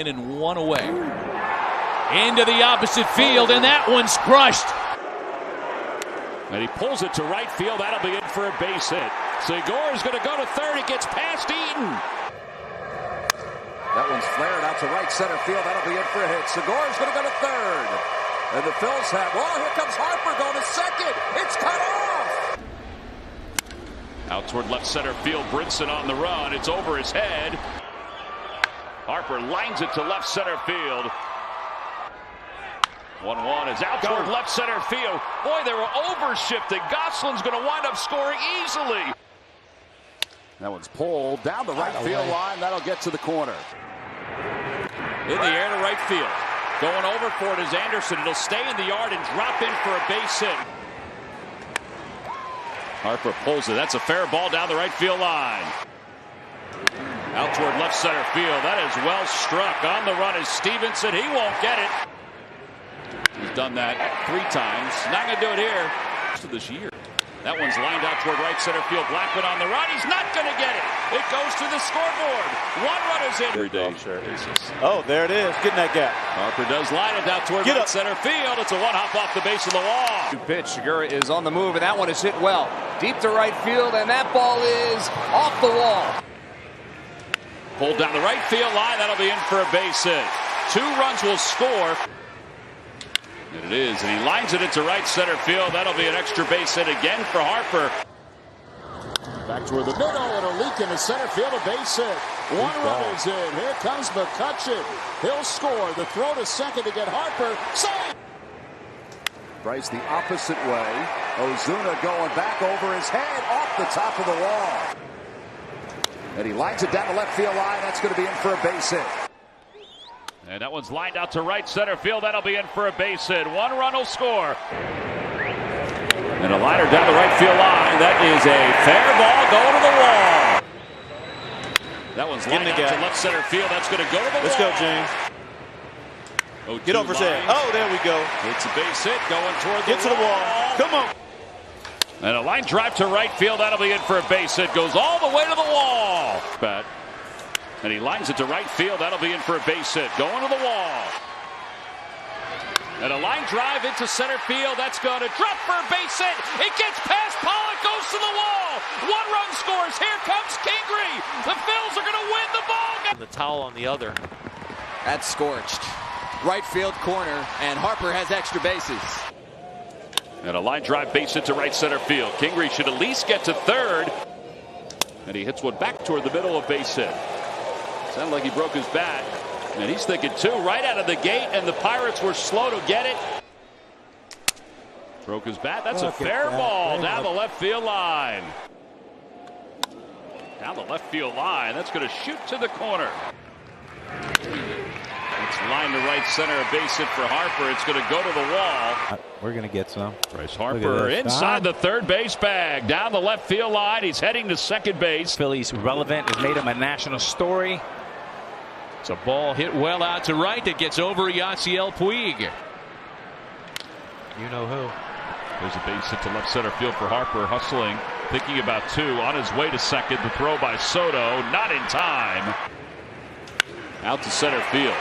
And one away. Into the opposite field, and that one's crushed. And he pulls it to right field. That'll be in for a base hit. Segura's going to go to third. It gets past Eaton. That one's flared out to right center field. That'll be in for a hit. Segura's going to go to third. And the Phillies have, well, here comes Harper going to second. It's cut off. Out toward left center field. Brinson on the run. It's over his head. Harper lines it to left center field. 1-1 is out toward left center field. Boy, they were overshifting. Gosselin's going to wind up scoring easily. That one's pulled down the right field line. That'll get to the corner. In the air to right field. Going over for it is Anderson. It'll stay in the yard and drop in for a base hit. Harper pulls it. That's a fair ball down the right field line. Out toward left center field. That is well struck. On the run is Stevenson. He won't get it. He's done that 3 times. Not going to do it here. This year. That one's lined out toward right center field. Blackman on the run. He's not going to get it. It goes to the scoreboard. 1 run is in. Every day. Oh, there it is. Getting that gap. Harper does line it out toward right center field. It's a 1-hop off the base of the wall. Pitch. Segura is on the move, and that one is hit well. Deep to right field, and that ball is off the wall. Pulled down the right field line. That'll be in for a base hit. 2 runs will score. And it is. And he lines it into right center field. That'll be an extra base hit again for Harper. Back toward the middle. It'll leak into center field. A base hit. 1 run is in. Here comes McCutcheon. He'll score. The throw to second to get Harper. Save! Bryce the opposite way. Ozuna going back over his head off the top of the wall. And he lines it down the left field line. That's going to be in for a base hit. And that one's lined out to right center field. That'll be in for a base hit. 1 run will score. And a liner down the right field line. That is a fair ball going to the wall. That one's lined out to left center field. That's going to go to the wall. Let's go, James. Get over his head. Oh, there we go. It's a base hit going toward the wall. Get to the wall. Come on. And a line drive to right field. That'll be in for a base hit. Goes all the way to the wall. Bat. And he lines it to right field. That'll be in for a base hit. Going to the wall. And a line drive into center field. That's going to drop for a base hit. It gets past Pollock. Goes to the wall. 1 run scores. Here comes Kingery. The Phils are going to win the ball. The towel on the other. That's scorched. Right field corner, and Harper has extra bases. And a line drive base hit to right center field. Kingery should at least get to third. And he hits one back toward the middle of base hit. Sounded like he broke his bat. And he's thinking 2 right out of the gate, and the Pirates were slow to get it. Broke his bat. That's a fair ball down the left field line. Down the left field line. That's going to shoot to the corner. It's lined to right center, a base hit for Harper. It's going to go to the wall. We're going to get some. Bryce Harper inside the third base bag. Down the left field line. He's heading to second base. Phillies relevant has made him a national story. It's a ball hit well out to right that gets over Yasiel Puig. You know who. There's a base hit to left center field for Harper, hustling, thinking about 2 on his way to second. The throw by Soto, not in time. Out to center field.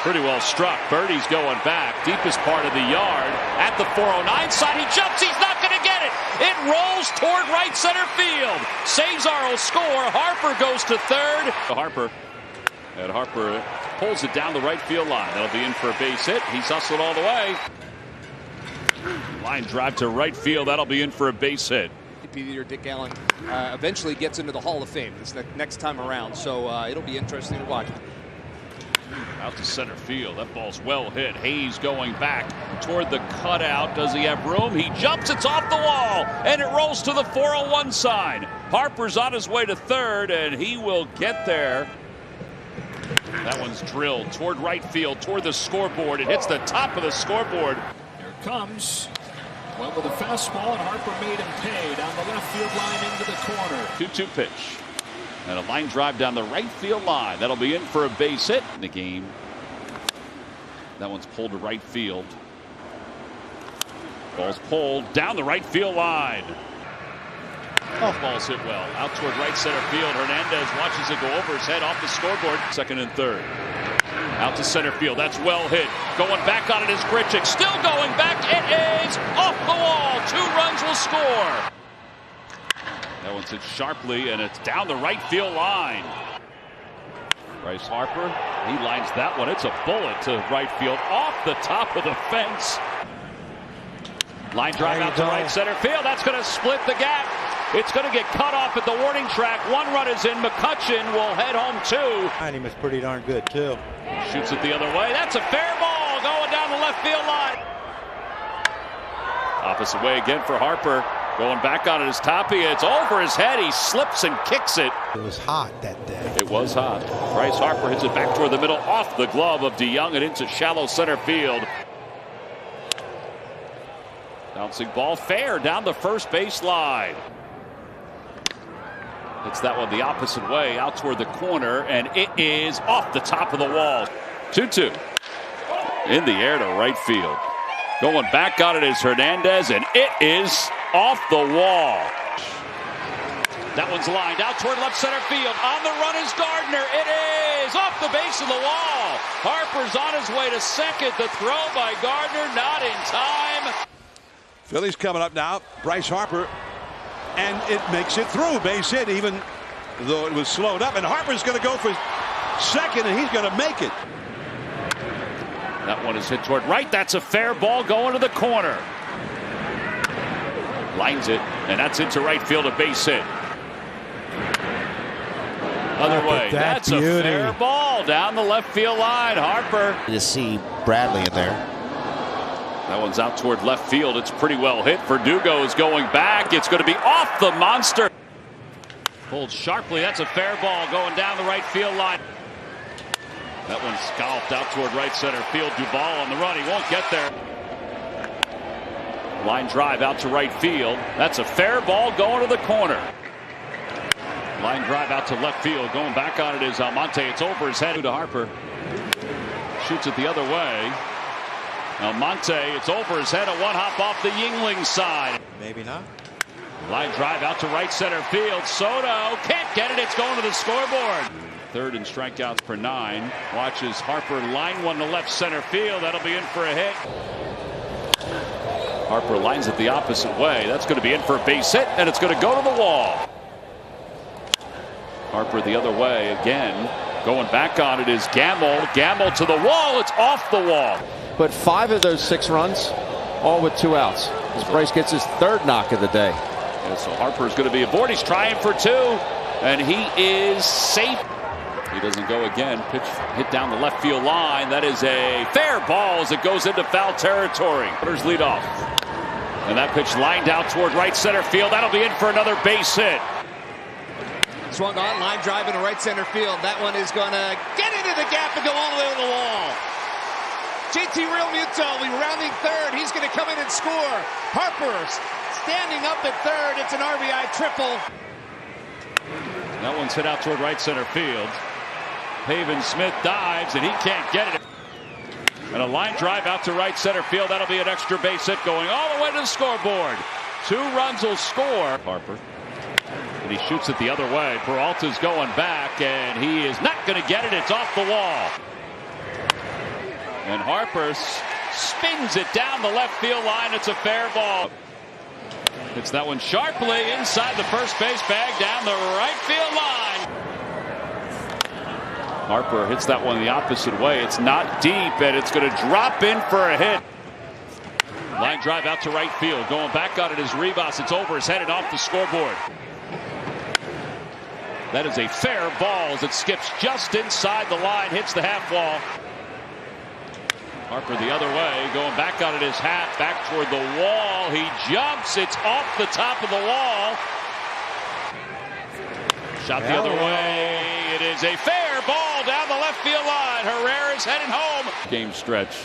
Pretty well struck. Birdie's going back. Deepest part of the yard. At the 409 side. He jumps. He's not going to get it. It rolls toward right center field. Cesar will score. Harper goes to third. Harper. And Harper pulls it down the right field line. That'll be in for a base hit. He's hustled all the way. Line drive to right field. That'll be in for a base hit. Peter Dick Allen eventually gets into the Hall of Fame this next time around. So it'll be interesting to watch. Out to center field. That ball's well hit. Hayes going back toward the cutout. Does he have room? He jumps. It's off the wall. And it rolls to the 401 side. Harper's on his way to third, and he will get there. That one's drilled toward right field, toward the scoreboard. It hits the top of the scoreboard. Here it comes. Went with a fastball, and Harper made him pay down the left field line into the corner. 2-2 pitch. And a line drive down the right field line. That'll be in for a base hit in the game. That one's pulled to right field. Ball's pulled down the right field line. Ball's hit well. Out toward right center field. Hernandez watches it go over his head off the scoreboard. Second and third. Out to center field. That's well hit. Going back on it is Grichuk. Still going back. It is off the wall. 2 runs will score. That one's hit sharply, and it's down the right field line. Bryce Harper, he lines that one. It's a bullet to right field off the top of the fence. Line drive out to right center field. That's going to split the gap. It's going to get cut off at the warning track. 1 run is in. McCutchen will head home 2. Him is pretty darn good too. Shoots it the other way. That's a fair ball going down the left field line. Opposite way again for Harper. Going back on it is Tapia. It's over his head. He slips and kicks it. It was hot that day. It was hot. Bryce Harper hits it back toward the middle off the glove of DeYoung and into shallow center field. Bouncing ball fair down the first base line. Hits that one the opposite way out toward the corner, and it is off the top of the wall. 2-2. In the air to right field. Going back on it is Hernandez, and it is off the wall. That one's lined out toward left center field. On the run is Gardner. It is off the base of the wall. Harper's on his way to second. The throw by Gardner not in time. Phillies coming up now. Bryce Harper. And it makes it through. Base hit, even though it was slowed up. And Harper's going to go for second, and he's going to make it. That one is hit toward right. That's a fair ball going to the corner. Lines it, and that's into right field, a base hit. Other way. That's a fair ball down the left field line. Harper. To see Bradley in there. That one's out toward left field. It's pretty well hit. Verdugo is going back. It's going to be off the monster. Pulled sharply. That's a fair ball going down the right field line. That one's scalped out toward right center field. Duvall on the run. He won't get there. Line drive out to right field. That's a fair ball going to the corner. Line drive out to left field. Going back on it is Almonte. It's over his head to Harper. Shoots it the other way. Almonte, it's over his head. A 1-hop off the Yingling side. Maybe not. Line drive out to right center field. Soto can't get it. It's going to the scoreboard. Third in strikeouts per 9. Watches Harper line one to left center field. That'll be in for a hit. Harper lines it the opposite way. That's going to be in for a base hit, and it's going to go to the wall. Harper the other way again. Going back on it is Gamble. Gamble to the wall. It's off the wall. But 5 of those 6 runs, all with 2 outs. As Bryce gets his 3rd knock of the day. Yeah, so Harper's going to be aboard. He's trying for 2, and he is safe. He doesn't go again. Pitch hit down the left field line. That is a fair ball as it goes into foul territory. Cutters lead off. And that pitch lined out toward right center field. That'll be in for another base hit. Swung on, line drive into right center field. That one is going to get into the gap and go all the way to the wall. JT Realmuto will be rounding third. He's going to come in and score. Harper standing up at third. It's an RBI triple. That one's hit out toward right center field. Pavin Smith dives, and he can't get it. And a line drive out to right center field. That'll be an extra base hit going all the way to the scoreboard. 2 runs will score. Harper. And he shoots it the other way. Peralta's going back, and he is not going to get it. It's off the wall. And Harper spins it down the left field line. It's a fair ball. Hits that one sharply inside the first base bag down the right field line. Harper hits that one the opposite way. It's not deep, and it's going to drop in for a hit. Line drive out to right field. Going back on it is Rivas. It's over his head and off the scoreboard. That is a fair ball as it skips just inside the line, hits the half wall. Harper the other way, going back on it is Hat, back toward the wall. He jumps, it's off the top of the wall. Shot the other way. It is a fair ball down the left field line. Herrera's heading home. Game stretch.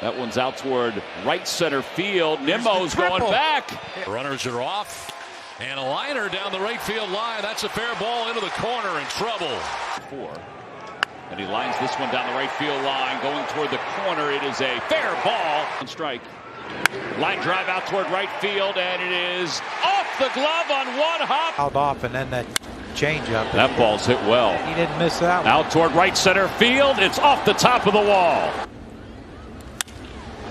That one's out toward right center field. Nimmo's going back. Runners are off. And a liner down the right field line. That's a fair ball into the corner, in trouble. 4. And he lines this one down the right field line, going toward the corner. It is a fair ball. On strike. Line drive out toward right field, and it is off Off the glove on one hop. Out off, and then that changeup. That ball's hit well. He didn't miss that one. Out toward right center field. It's off the top of the wall.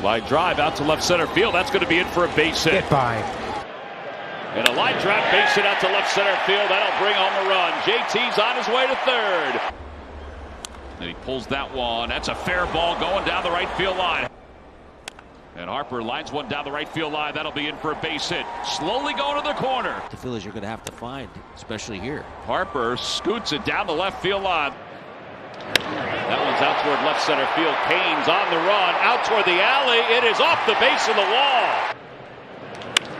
Line drive out to left center field. That's going to be in for a base hit. Get by him. And a line drive base hit out to left center field. That'll bring home a run. JT's on his way to third. And he pulls that one. That's a fair ball going down the right field line. And Harper lines one down the right field line. That'll be in for a base hit. Slowly going to the corner. The Phillies you're going to have to find, especially here. Harper scoots it down the left field line. That one's out toward left center field. Cain's on the run. Out toward the alley. It is off the base of the wall.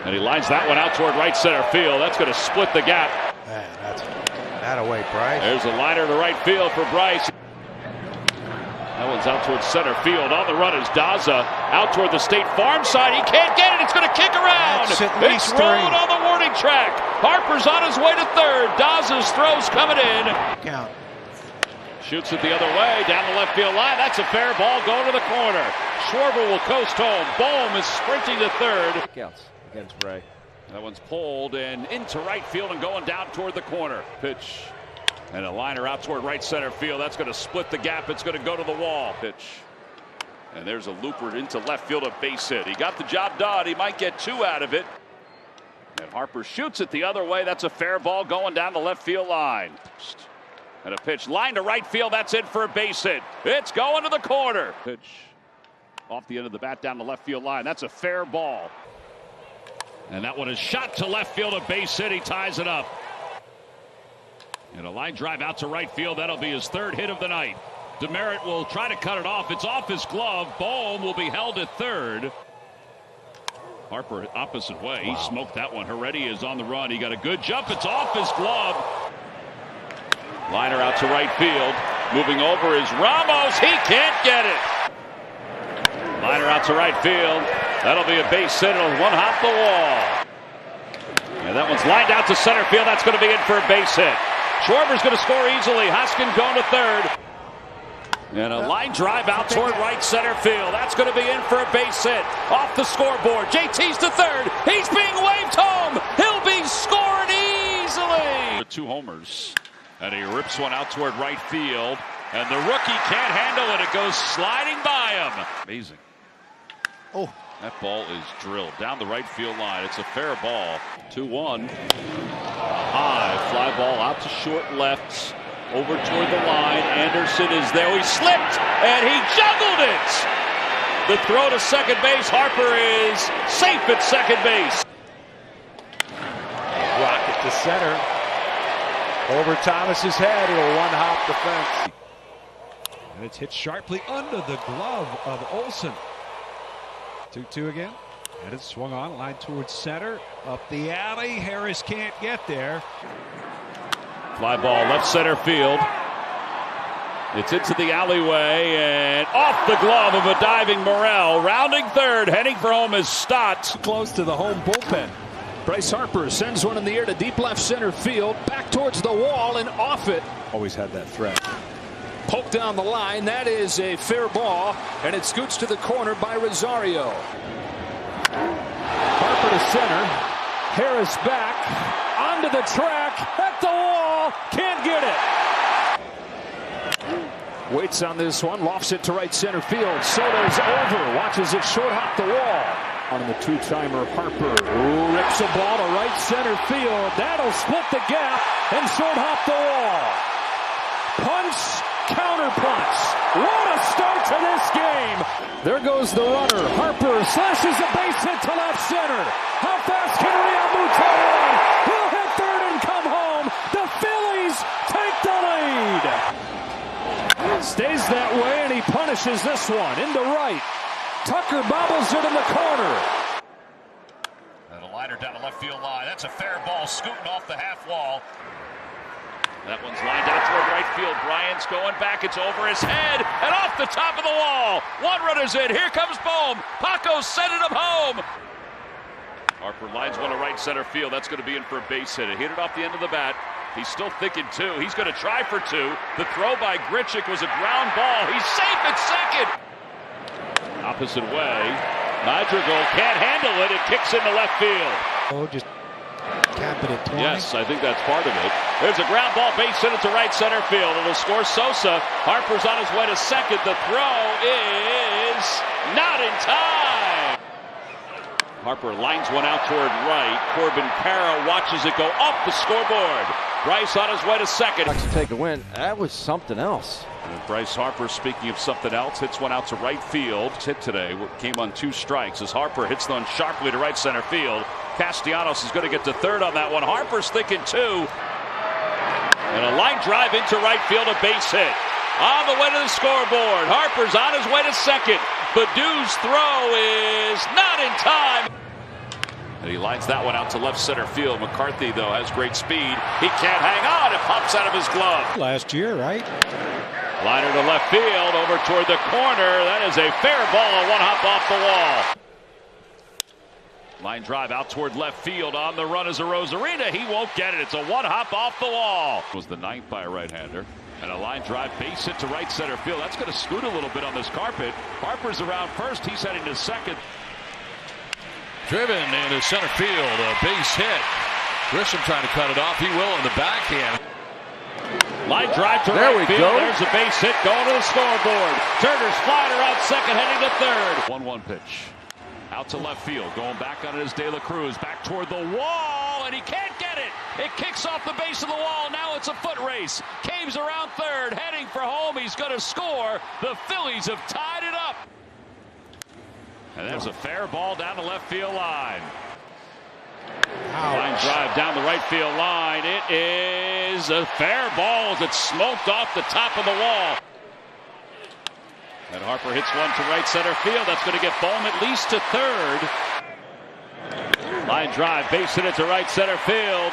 And he lines that one out toward right center field. That's going to split the gap. Man, that's that away, Bryce. There's a liner to right field for Bryce. That one's out towards center field. On the run is Daza. Out toward the State Farm side. He can't get it. It's going to kick around. It's thrown on the warning track. Harper's on his way to third. Daza's throw's coming in. Count. Shoots it the other way. Down the left field line. That's a fair ball going to the corner. Schwarber will coast home. Bohm is sprinting to third. Counts against Bray. That one's pulled and into right field and going down toward the corner. Pitch. And a liner out toward right center field. That's going to split the gap. It's going to go to the wall. Pitch. And there's a looper into left field, a base hit. He got the job done. He might get two out of it. And Harper shoots it the other way. That's a fair ball going down the left field line. And a pitch line to right field. That's in for a base hit. It's going to the corner. Pitch off the end of the bat down the left field line. That's a fair ball. And that one is shot to left field, a base hit. He ties it up. And a line drive out to right field. That'll be his third hit of the night. Demerit will try to cut it off. It's off his glove. Bohm will be held at third. Harper opposite way. Wow. He smoked that one. Heredia is on the run. He got a good jump. It's off his glove. Liner out to right field. Moving over is Ramos. He can't get it. Liner out to right field. That'll be a base hit. It'll one hop the wall. And that one's lined out to center field. That's going to be in for a base hit. Schwarber's going to score easily. Hoskin going to third. And a line drive out toward right center field. That's going to be in for a base hit. Off the scoreboard. JT's to third. He's being waved home. He'll be scored easily. 2 homers. And he rips one out toward right field. And the rookie can't handle it. It goes sliding by him. Amazing. Oh. That ball is drilled down the right field line. It's a fair ball. 2-1. High fly ball out to short left. Over toward the line. Anderson is there. He slipped and he juggled it. The throw to second base. Harper is safe at second base. Rocket to center. Over Thomas's head. It'll one hop the fence. And it's hit sharply under the glove of Olsen. 2-2 again. And it's swung on, line towards center. Up the alley. Harris can't get there. Fly ball left center field. It's into the alleyway and off the glove of a diving Morel. Rounding third, heading for home is Stott. Close to the home bullpen. Bryce Harper sends one in the air to deep left center field. Back towards the wall and off it. Always had that threat. Poke down the line. That is a fair ball. And it scoots to the corner by Rosario. Harper to center. Harris back. Onto the track. At the wall. Can't get it. Waits on this one. Lofts it to right center field. Soto's over. Watches it short hop the wall. On the 2-timer Harper. Rips a ball to right center field. That'll split the gap and short hop the wall. Punch. Counter punch. What a start to this game. There goes the runner. Harper slashes a base hit to left center. How fast can Realmuto run? He'll hit third and come home. The Phillies take the lead. Stays that way and he punishes this one into right. Tucker bobbles it in the corner. And a liner down the left field line. That's a fair ball scooting off the half wall. That one's lined out toward right field. Bryant's going back. It's over his head and off the top of the wall. One runner's in. Here comes Bohm. Paco's sending him home. Harper lines one to right center field. That's going to be in for a base hit. It hit it off the end of the bat. He's still thinking two. He's going to try for two. The throw by Grichuk was a ground ball. He's safe at second. Opposite way. Madrigal can't handle it. It kicks into left field. Oh, just cap it at 20. Yes, I think that's part of it. There's a ground ball, base hit to right center field. It'll score Sosa. Harper's on his way to second. The throw is not in time. Harper lines one out toward right. Corbin Carroll watches it go off the scoreboard. Bryce on his way to second. To take a win. That was something else. And Bryce Harper, speaking of something else, hits one out to right field. Hit today came on 2 strikes as Harper hits one sharply to right center field. Castellanos is going to get to third on that one. Harper's thinking 2. And a line drive into right field, a base hit. On the way to the scoreboard. Harper's on his way to second. Badu's throw is not in time. And he lines that one out to left center field. McCarthy, though, has great speed. He can't hang on. It pops out of his glove. Last year, right? Liner to left field, over toward the corner. That is a fair ball, a one hop off the wall. Line drive out toward left field. On the run is a Rosarina. He won't get it. It's a one hop off the wall. It was the 9th by a right-hander. And a line drive base hit to right center field. That's going to scoot a little bit on this carpet. Harper's around first. He's heading to second. Driven into center field, a base hit. Grisham trying to cut it off. He will in the backhand. Line drive to right field. There's a base hit going to the scoreboard. Turner's flying around second, heading to third. 1-1 pitch. Out to left field. Going back on it is De La Cruz. Back toward the wall, and he can't get it. It kicks off the base of the wall. Now it's a foot race. Caves around third, heading for home. He's going to score. The Phillies have tied it up. And there's a fair ball down the left field line. Line drive down the right field line. It is a fair ball as it's smoked off the top of the wall. And Harper hits one to right center field. That's going to get Bohm at least to third. Line drive, base hit it to right center field.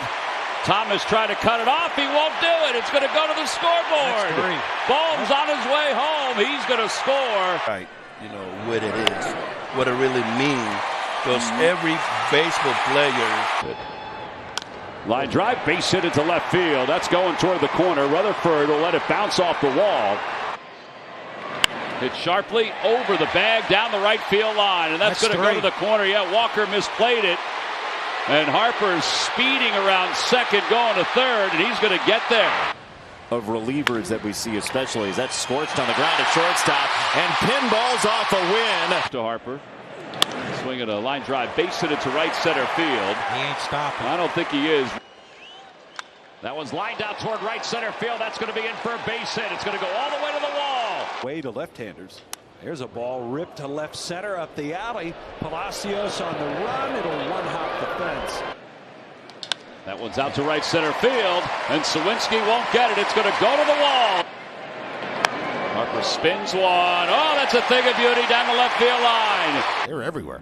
Thomas trying to cut it off. He won't do it. It's going to go to the scoreboard. Bohm's on his way home. He's going to score. Right, you know what it is, what it really means. Because every baseball player. Line drive, base hit into left field. That's going toward the corner. Rutherford will let it bounce off the wall. Hit sharply over the bag down the right field line. And that's going to go to the corner. Yeah, Walker misplayed it. And Harper's speeding around second, going to third, and he's going to get there. Of relievers that we see, especially, is that scorched on the ground at shortstop and pinballs off a win. To Harper. Swinging a line drive, base hit it to right center field. He ain't stopping. I don't think he is. That one's lined out toward right center field. That's going to be in for a base hit. It's going to go all the way to the wall. Way to left-handers. There's a ball ripped to left center up the alley. Palacios on the run. It'll one-hop the fence. That one's out to right center field, and Sawinski won't get it. It's going to go to the wall. Harper spins one. Oh, that's a thing of beauty down the left field line. They're everywhere.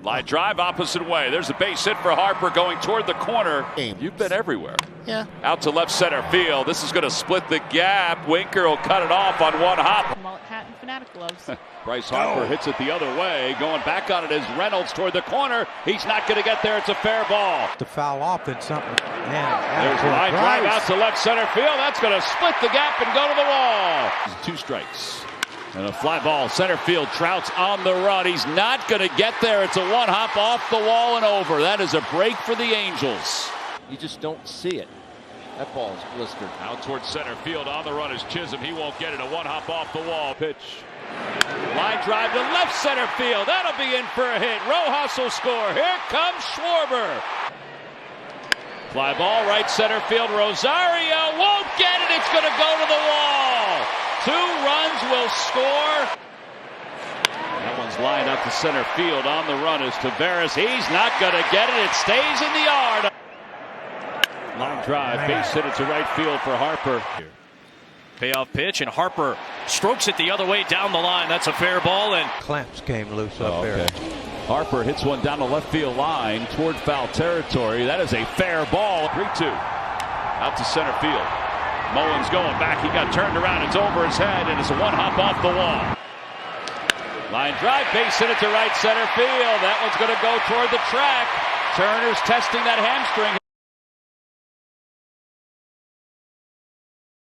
Line drive opposite way. There's a base hit for Harper going toward the corner. You've been everywhere. Yeah. Out to left center field. This is going to split the gap. Winker will cut it off on one hop. Mullet hat and Fanatic gloves. Bryce Harper hits it the other way. Going back on it is Reynolds toward the corner. He's not going to get there. It's a fair ball. To foul off in something. There's a line drive out to left center field. That's going to split the gap and go to the wall. 2 strikes. And a fly ball, center field. Trout's on the run. He's not going to get there. It's a one hop off the wall and over. That is a break for the Angels. You just don't see it. That ball is blistered. Out towards center field. On the run is Chisholm. He won't get it. A one hop off the wall. Pitch. Line drive to left center field. That'll be in for a hit. Rojas will score. Here comes Schwarber. Fly ball, right center field. Rosario won't get it. It's going to go to the wall. 2 runs will score. That one's lined up to center field. On the run is Taveras. He's not going to get it. It stays in the yard. Line drive, base hit it to right field for Harper. Payoff pitch, and Harper strokes it the other way down the line. That's a fair ball, and Clamps came loose up there. Harper hits one down the left field line toward foul territory. That is a fair ball. 3-2. Out to center field. Mullins going back. He got turned around. It's over his head, and it's a one hop off the wall. Line drive, base hit it to right center field. That one's going to go toward the track. Turner's testing that hamstring.